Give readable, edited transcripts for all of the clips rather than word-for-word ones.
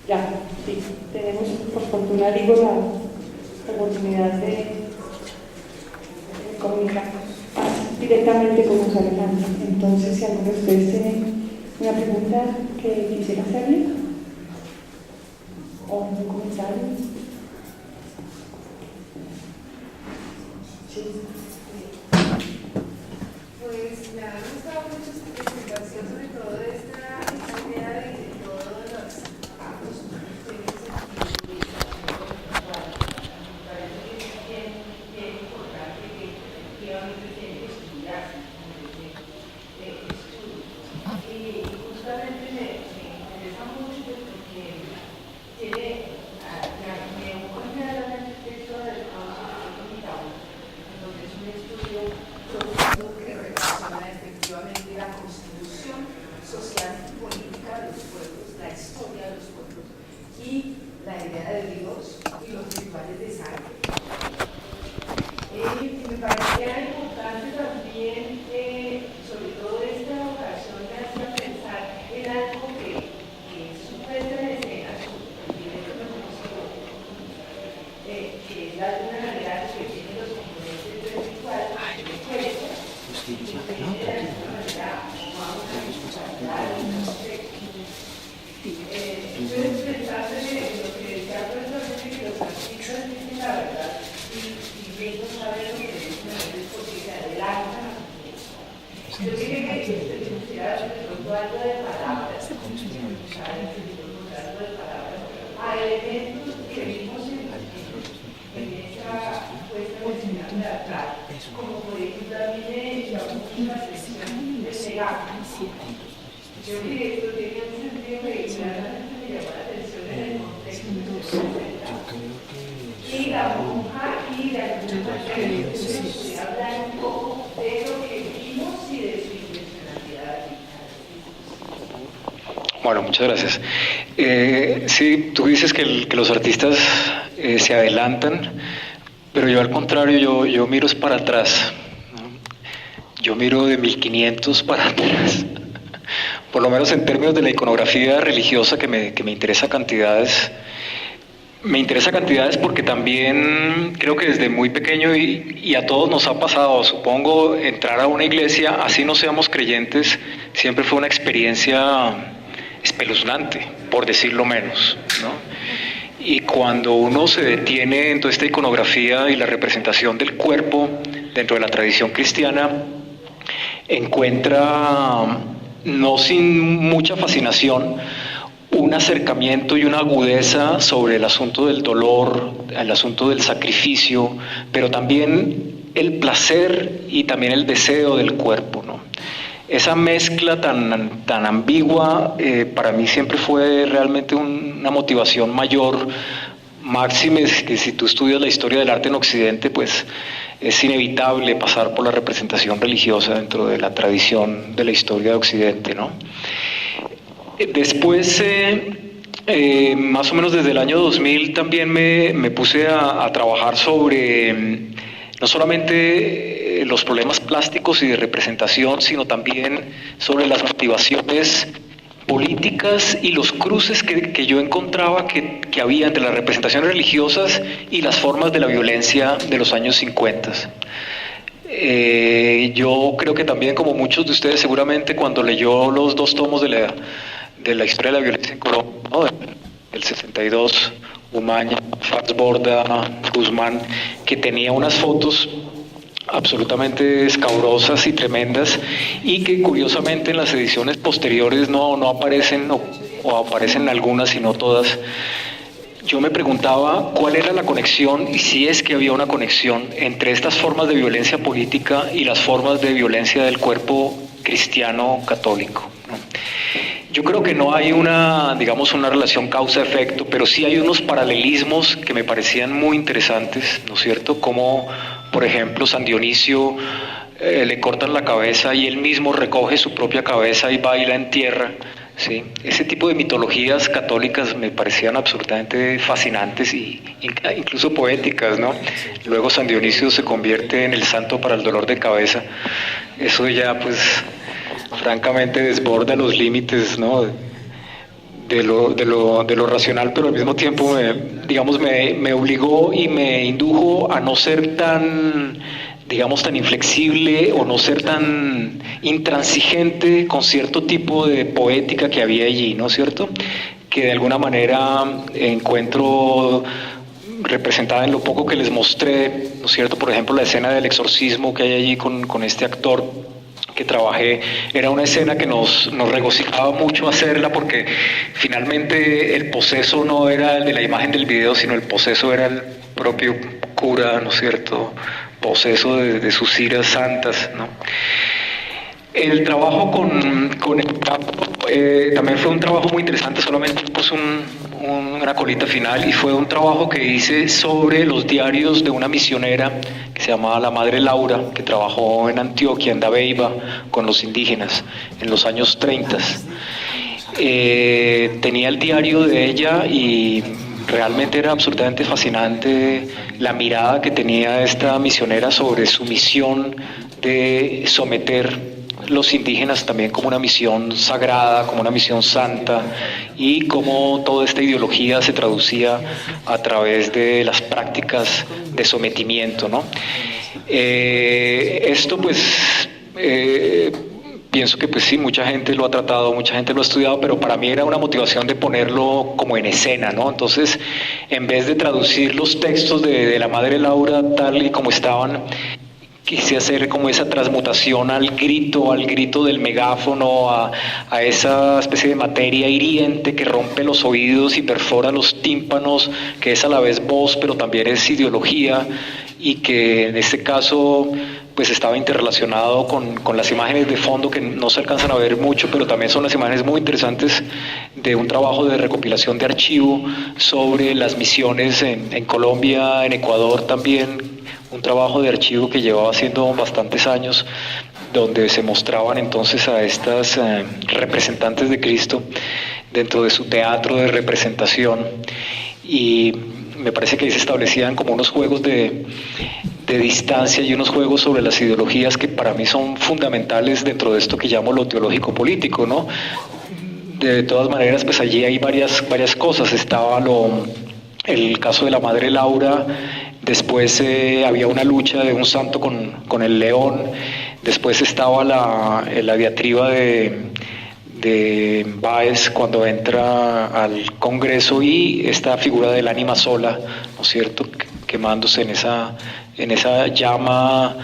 Ya, sí, tenemos por fortuna, digo, la oportunidad de comunicarnos más directamente con los habitantes. Entonces, si alguno de ustedes tiene una pregunta que quisiera hacerle o un comentario. Sí. Pues me ha gustado mucho su presentación, sobre todo de esta idea de todos los actos que ustedes me parece que es bien importante que efectivamente tiene que estudiarse de estudio. Y justamente me interesa mucho porque tiene, me ocurre realmente el texto del Consejo de donde es un estudio profundo que relaciona efectivamente la constitución social y política de los pueblos, la historia de los pueblos y la idea de Dios y los rituales de sangre. Me parecía importante también, sobre todo esta ocasión, me hacía pensar en algo que es su puesta en escena, su directo propósito, que es de alguna manera que tiene los componentes del ritual del cuerpo, que tiene de alguna manera, vamos a visualizar los aspectos. Entonces, pensando en lo que decía precisamente que los artistas dicen la verdad y vengo a saber lo que dicen a veces porque se adelantan. Yo dije que se pusiera de pronto algo de palabras, a elementos que vimos en esa puesta en escena teatral, como por ejemplo a mí me llamó mucho la atención del legado. Yo creo que esto tiene un sentido que claramente me llamó la atención en el contexto que se presenta. Y la monja y de alguna manera estuviera hablar un poco de lo que vimos y de su intencionalidad. Bueno, muchas gracias. Sí, tú dices que los artistas se adelantan, pero yo al contrario, yo miro es para atrás, ¿no? Yo miro de 1500 para atrás. Por lo menos en términos de la iconografía religiosa que me interesa cantidades. Me interesa cantidades porque también creo que desde muy pequeño y a todos nos ha pasado, supongo, entrar a una iglesia, así no seamos creyentes, siempre fue una experiencia espeluznante, por decirlo menos, ¿no? Y cuando uno se detiene en toda esta iconografía y la representación del cuerpo dentro de la tradición cristiana, encuentra, no sin mucha fascinación, un acercamiento y una agudeza sobre el asunto del dolor, el asunto del sacrificio, pero también el placer y también el deseo del cuerpo, ¿no? Esa mezcla tan ambigua para mí siempre fue realmente una motivación mayor, máxime que si tú estudias la historia del arte en Occidente, pues es inevitable pasar por la representación religiosa dentro de la tradición de la historia de Occidente, ¿no? Después, más o menos desde el año 2000, también me puse a trabajar sobre no solamente los problemas plásticos y de representación, sino también sobre las motivaciones políticas y los cruces que yo encontraba que había entre las representaciones religiosas y las formas de la violencia de los años 50. Yo creo que también, como muchos de ustedes seguramente, cuando leyó los dos tomos de la historia de la violencia en Colombia, ¿no? El 62, Umaña, Farsborda, Guzmán, que tenía unas fotos absolutamente escabrosas y tremendas y que curiosamente en las ediciones posteriores no aparecen o aparecen algunas y no todas. Yo me preguntaba cuál era la conexión y si es que había una conexión entre estas formas de violencia política y las formas de violencia del cuerpo cristiano católico, ¿no? Yo creo que no hay una relación causa-efecto, pero sí hay unos paralelismos que me parecían muy interesantes, ¿no es cierto? Como, por ejemplo, San Dionisio le cortan la cabeza y él mismo recoge su propia cabeza y baila en tierra, ¿sí? Ese tipo de mitologías católicas me parecían absolutamente fascinantes y incluso poéticas, ¿no? Luego San Dionisio se convierte en el santo para el dolor de cabeza. Eso ya, pues, francamente desborda los límites, ¿no?, de lo racional, pero al mismo tiempo me obligó y me indujo a no ser tan, digamos, tan inflexible o no ser tan intransigente con cierto tipo de poética que había allí, ¿no es cierto? Que de alguna manera encuentro representada en lo poco que les mostré, ¿no es cierto? Por ejemplo, la escena del exorcismo que hay allí con este actor que trabajé, era una escena que nos regocijaba mucho hacerla, porque finalmente el poseso no era el de la imagen del video, sino el poseso era el propio cura, ¿no es cierto? Poseso de sus iras santas, ¿no? El trabajo con el campo también fue un trabajo muy interesante, solamente puse una colita final, y fue un trabajo que hice sobre los diarios de una misionera que se llamaba la Madre Laura, que trabajó en Antioquia, en Dabeiba, con los indígenas en los años 30. Tenía el diario de ella y realmente era absolutamente fascinante la mirada que tenía esta misionera sobre su misión de someter los indígenas también como una misión sagrada, como una misión santa, y cómo toda esta ideología se traducía a través de las prácticas de sometimiento, ¿no? Esto pues pienso que pues sí, mucha gente lo ha tratado, mucha gente lo ha estudiado, pero para mí era una motivación de ponerlo como en escena, ¿no? Entonces, en vez de traducir los textos de la Madre Laura tal y como estaban, quise hacer como esa transmutación al grito del megáfono, a esa especie de materia hiriente que rompe los oídos y perfora los tímpanos, que es a la vez voz, pero también es ideología, y que en este caso pues estaba interrelacionado con las imágenes de fondo que no se alcanzan a ver mucho, pero también son las imágenes muy interesantes de un trabajo de recopilación de archivo sobre las misiones en Colombia, en Ecuador también, un trabajo de archivo que llevaba haciendo bastantes años, donde se mostraban entonces a estas representantes de Cristo dentro de su teatro de representación, y me parece que ahí se establecían como unos juegos de distancia y unos juegos sobre las ideologías que para mí son fundamentales dentro de esto que llamo lo teológico político, ¿no? De todas maneras, pues allí hay varias cosas. Estaba el caso de la Madre Laura. Después había una lucha de un santo con el león. Después estaba la diatriba de Báez cuando entra al Congreso, y esta figura del ánima sola, ¿no es cierto?, quemándose en esa llama,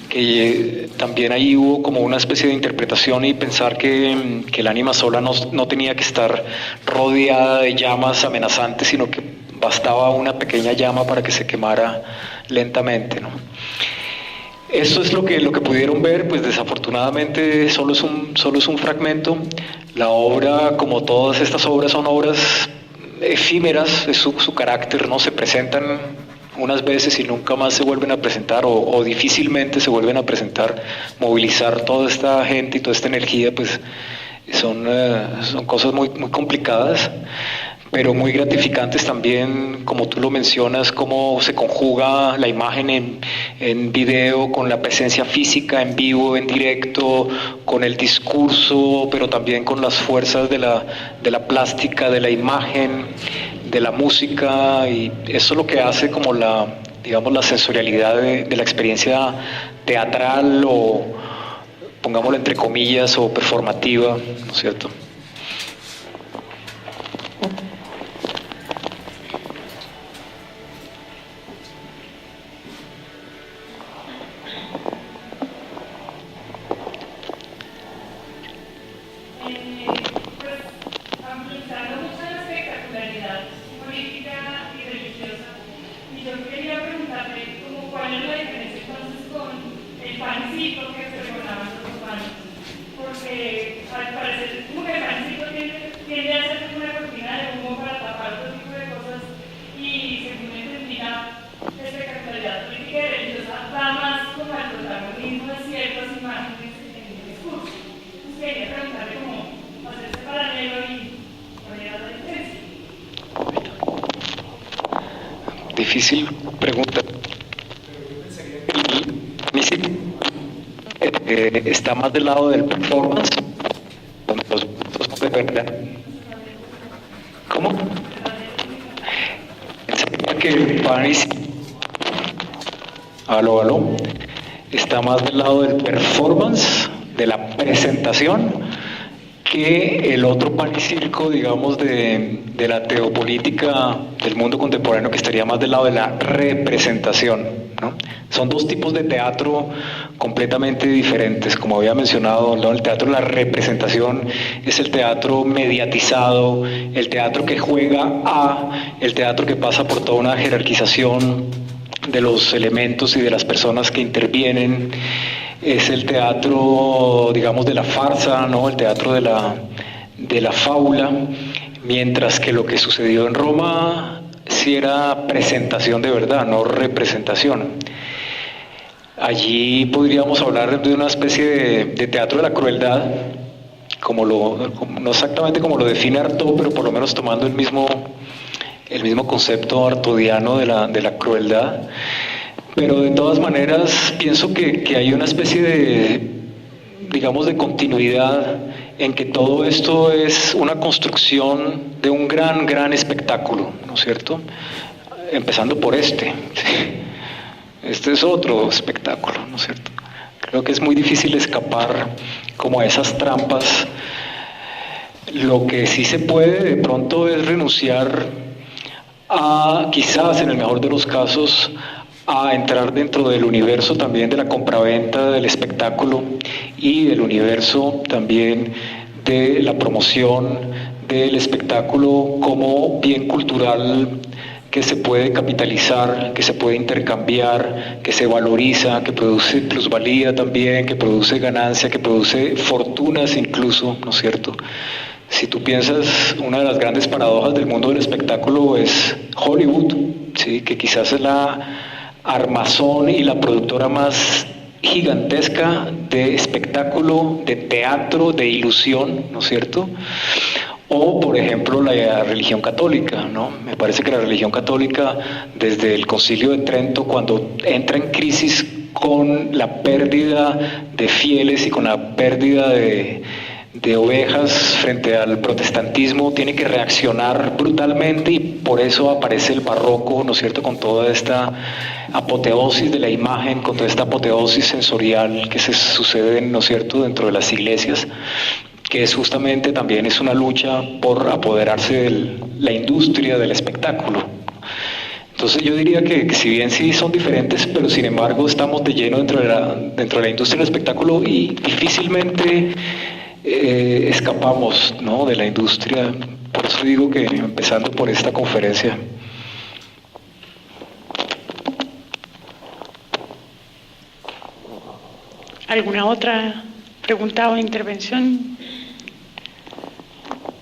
que también ahí hubo como una especie de interpretación y pensar que el ánima sola no tenía que estar rodeada de llamas amenazantes, sino que bastaba una pequeña llama para que se quemara lentamente, ¿no? Esto es lo que pudieron ver. Pues desafortunadamente solo es un fragmento. La obra, como todas estas obras, son obras efímeras, es su carácter, ¿no? Se presentan unas veces y nunca más se vuelven a presentar, o difícilmente se vuelven a presentar. Movilizar toda esta gente y toda esta energía, pues son cosas muy, muy complicadas, pero muy gratificantes también, como tú lo mencionas, cómo se conjuga la imagen en video con la presencia física en vivo, en directo, con el discurso, pero también con las fuerzas de la plástica, de la imagen, de la música, y eso es lo que hace como la sensorialidad de la experiencia teatral, o pongámoslo entre comillas, o performativa, ¿no es cierto? Difícil pregunta. Está más del lado del performance, donde los de verdad. ¿Cómo? Enseña que el pan y aló, está más del lado del performance, de la presentación, que el otro pan y circo, digamos, de la teopolítica del mundo contemporáneo, que estaría más del lado de la representación, ¿no? Son dos tipos de teatro completamente diferentes. Como había mencionado, ¿no? El teatro de la representación es el teatro mediatizado, el teatro que juega el teatro que pasa por toda una jerarquización de los elementos y de las personas que intervienen. Es el teatro, digamos, de la farsa, ¿no? El teatro de la fábula, mientras que lo que sucedió en Roma sí era presentación de verdad, no representación. Allí podríamos hablar de una especie de teatro de la crueldad, no exactamente como lo define Artaud, pero por lo menos tomando el mismo concepto artaudiano de la crueldad. Pero de todas maneras pienso que hay una especie de continuidad en que todo esto es una construcción de un gran espectáculo, ¿no es cierto? Empezando por este es otro espectáculo, ¿no es cierto? Creo que es muy difícil escapar como a esas trampas. Lo que sí se puede de pronto es renunciar quizás en el mejor de los casos, a entrar dentro del universo también de la compraventa del espectáculo y del universo también de la promoción del espectáculo como bien cultural que se puede capitalizar, que se puede intercambiar, que se valoriza, que produce plusvalía también, que produce ganancia, que produce fortunas incluso, ¿no es cierto? Si tú piensas, una de las grandes paradojas del mundo del espectáculo es Hollywood, ¿sí? Que quizás es la armazón y la productora más gigantesca de espectáculo, de teatro, de ilusión, ¿no es cierto? O, por ejemplo, la religión católica, ¿no? Me parece que la religión católica, desde el Concilio de Trento, cuando entra en crisis con la pérdida de fieles y con la pérdida de ovejas frente al protestantismo, tiene que reaccionar brutalmente, y por eso aparece el barroco, ¿no es cierto?, con toda esta apoteosis de la imagen, con toda esta apoteosis sensorial que se sucede, ¿no es cierto?, dentro de las iglesias, que es justamente también es una lucha por apoderarse de la industria del espectáculo. Entonces yo diría que si bien sí son diferentes, pero sin embargo estamos de lleno dentro de la industria del espectáculo, y difícilmente escapamos, ¿no?, de la industria. Por eso digo que empezando por esta conferencia. ¿Alguna otra pregunta o intervención?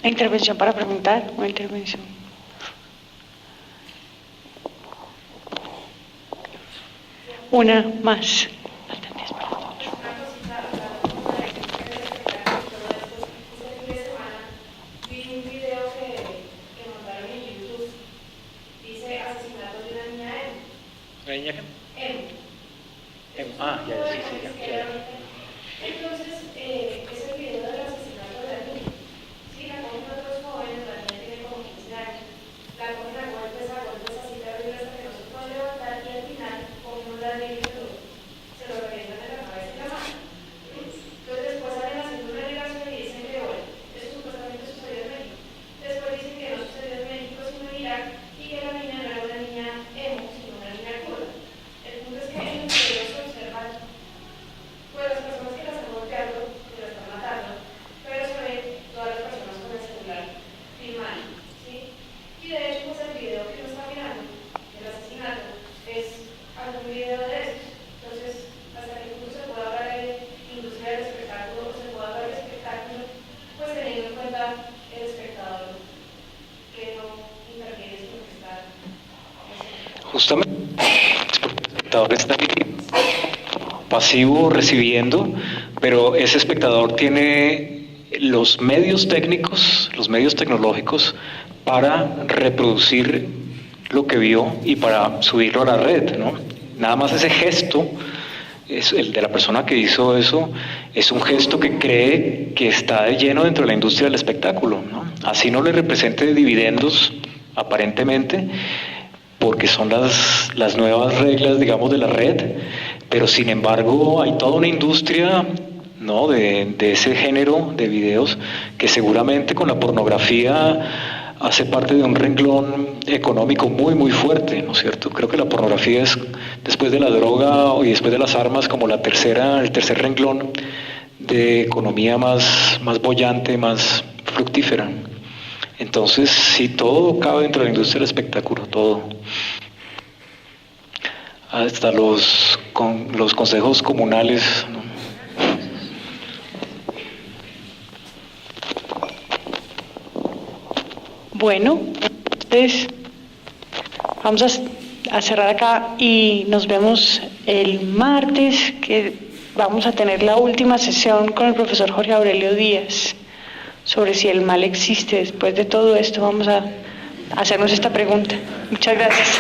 ¿Intervención para preguntar o intervención? Una más. Entonces, es el video del asesinato de la niña. Sí, la cogen otros jóvenes, la niña tiene como 15 años. La cogen a golpes así terribles hasta que no se puede levantar, y al final cogen un ladrillo y se lo revientan en la cabeza y la mano. Entonces después salen haciendo una alegación y dicen que, bueno, eso supuestamente sucedió en México. Después dicen que no sucedió en México sino en Irak, y que la niña no era una niña emo, sino una niña kurda. El punto es que en los videos se observan pues las personas que la están golpeando, que la están matando, pero se ven todas las personas con el celular filmando, ¿sí? Y de hecho, pues el video que uno está mirando, el asesinato, es algún video de estos. Entonces, hasta que punto se puede hablar de industria del espectáculo, o se puede hablar de espectáculo, pues teniendo en cuenta el espectador que no interviene, sino que está... Justamente, porque el espectador está pasivo recibiendo, pero ese espectador tiene los medios técnicos, los medios tecnológicos para reproducir lo que vio y para subirlo a la red, ¿no? Nada más ese gesto es el de la persona que hizo eso, es un gesto que cree que está de lleno dentro de la industria del espectáculo, ¿no? Así no le represente dividendos, aparentemente, porque son las nuevas reglas, digamos, de la red, pero sin embargo hay toda una industria, ¿no?, de ese género de videos que seguramente con la pornografía hace parte de un renglón económico muy, muy fuerte, ¿no es cierto? Creo que la pornografía es, después de la droga y después de las armas, como el tercer renglón de economía más boyante, más fructífera. Entonces, sí, todo cabe dentro de la industria del espectáculo, todo. Hasta los consejos comunales, ¿no? Bueno, entonces vamos a cerrar acá y nos vemos el martes, que vamos a tener la última sesión con el profesor Jorge Aurelio Díaz sobre si el mal existe. Después de todo esto vamos a hacernos esta pregunta. Muchas gracias.